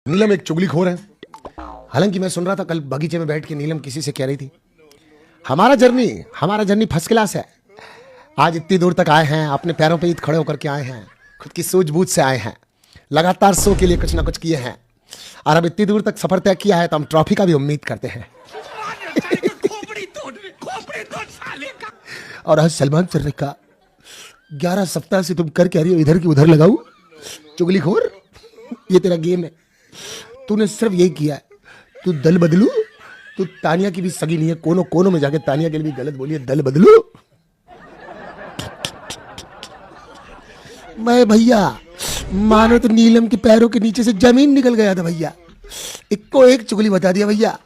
नीलम एक चुगलीखोर है। हालांकि मैं सुन रहा था कल बगीचे में बैठ के नीलम किसी से कह रही थी, हमारा जर्नी फर्स्ट क्लास है। आज इतनी दूर तक आए हैं, अपने पैरों पे खड़े होकर के आए हैं, खुद की सूझबूझ से आए हैं, लगातार शो के लिए कुछ ना कुछ किए हैं, और अब इतनी दूर तक सफर तय किया है तो हम ट्रॉफी का भी उम्मीद करते हैं। और आज सलमान सर का 11 सप्ताह से तुम कर कह रही हो इधर की उधर लगाऊ, चुगलीखोर, ये तेरा गेम है। तूने सिर्फ यही किया है, तू दल बदलू, तू तानिया की भी सगी नहीं है, कोनों कोनों में जाके तानिया के लिए भी गलत बोली है, दल बदलू। मैं भैया मानो तो नीलम के पैरों के नीचे से जमीन निकल गया था भैया। एक को एक चुगली बता दिया भैया,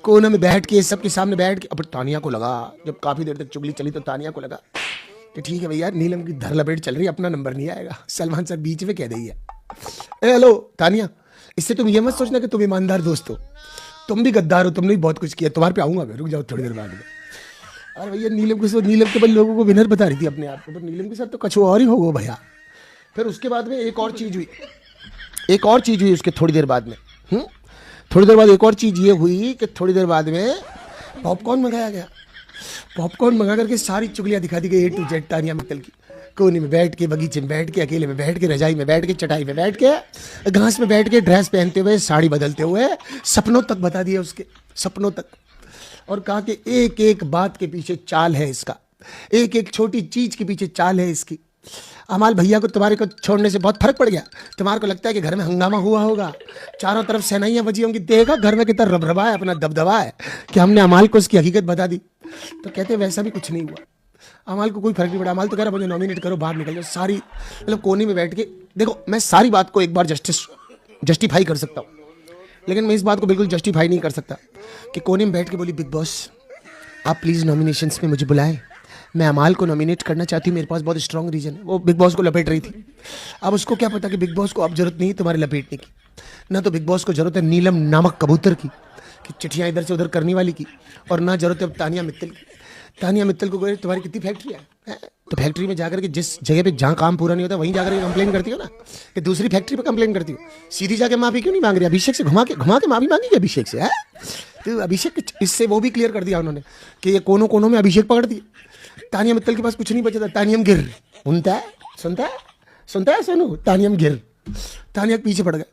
कोने में बैठ के सबके सामने बैठ के। अब तानिया को लगा, जब काफी देर तक चुगली चली तो तानिया को लगा कि ठीक है भैया, नीलम की धर लपेट चल रही है, अपना नंबर नहीं आएगा। सलमान सर बीच में कह रही है, हेलो तानिया, इससे तुम ये मत सोचना कि तुम ईमानदार दोस्त हो, तुम भी गद्दार हो, तुमने भी बहुत कुछ किया, तुम्हारे पे आऊंगा मैं, रुक जाओ थोड़ी देर बाद में। अरे भैया नीलम के बल लोगों को विनर बता रही थी अपने आप को, पर नीलम के साथ तो कुछ और ही होगा भैया। फिर उसके बाद में एक और चीज हुई उसके थोड़ी देर बाद में। थोड़ी देर बाद एक और चीज ये हुई कि थोड़ी देर बाद में पॉपकॉर्न मंगाया गया। पॉपकॉर्न मंगा करके सारी चुगलियां दिखा दी गई A to Z Tania Mittal की। कोने में बैठ के, बगीचे में बैठ के, अकेले में बैठ के, रजाई में बैठ के, चटाई में बैठ के, घास में बैठ के, ड्रेस पहनते हुए, साड़ी बदलते हुए, सपनों तक बता दिया उसके, सपनों तक। और कहा कि एक एक बात के पीछे चाल है इसका, एक एक छोटी चीज के पीछे चाल है इसकी। अमाल भैया को तुम्हारे को छोड़ने से बहुत फर्क पड़ गया, तुम्हारे को लगता है कि घर में हंगामा हुआ होगा, चारों तरफ सेनाइयां बजी होंगी, देखा घर में कितना रबरबा है, अपना दबदबा है कि हमने अमाल को उसकी हकीकत बता दी। तो कहते वैसा भी कुछ नहीं हुआ, अमाल को कोई फर्क नहीं पड़ा। अमाल तो कह रहा मुझे नॉमिनेट करो, बाहर निकल जाओ। सारी मतलब कोने में बैठ के, देखो मैं सारी बात को एक बार जस्टिफाई कर सकता हूँ, लेकिन मैं इस बात को बिल्कुल जस्टिफाई नहीं कर सकता कि कोने में बैठ के बोली, बिग बॉस आप प्लीज़ नॉमिनेशंस में मुझे बुलाएं, मैं अमाल को नॉमिनेट करना चाहती हूँ, मेरे पास बहुत स्ट्रॉन्ग रीजन है। वो बिग बॉस को लपेट रही थी। अब उसको क्या पता कि बिग बॉस को अब जरूरत नहीं है तुम्हारे लपेटने की, ना तो बिग बॉस को जरूरत है नीलम नामक कबूतर की कि चिट्ठियाँ इधर से उधर करने वाली की, और ना जरूरत है तानिया मित्तल की। तानिया मित्तल को तुम्हारी कितनी फैक्ट्री है, तो फैक्ट्री में जाकर के जिस जगह पे जहाँ काम पूरा नहीं होता वहीं जाकर के कंप्लेन करती हो ना, कि दूसरी फैक्ट्री पे कंप्लेन करती हो। सीधी जाके माफी क्यों नहीं मांग रही, अभिषेक से घुमा के माफी मांगी अभिषेक से है। तो अभिषेक इससे वो भी क्लियर कर दिया उन्होंने कि ये कोनों कोनों में अभिषेक पकड़ दिए। तानिया मित्तल के पास कुछ नहीं बचा था। तानियम गिर सुनता है सोनू, तानियम गिर, तानिया पीछे पड़ गया।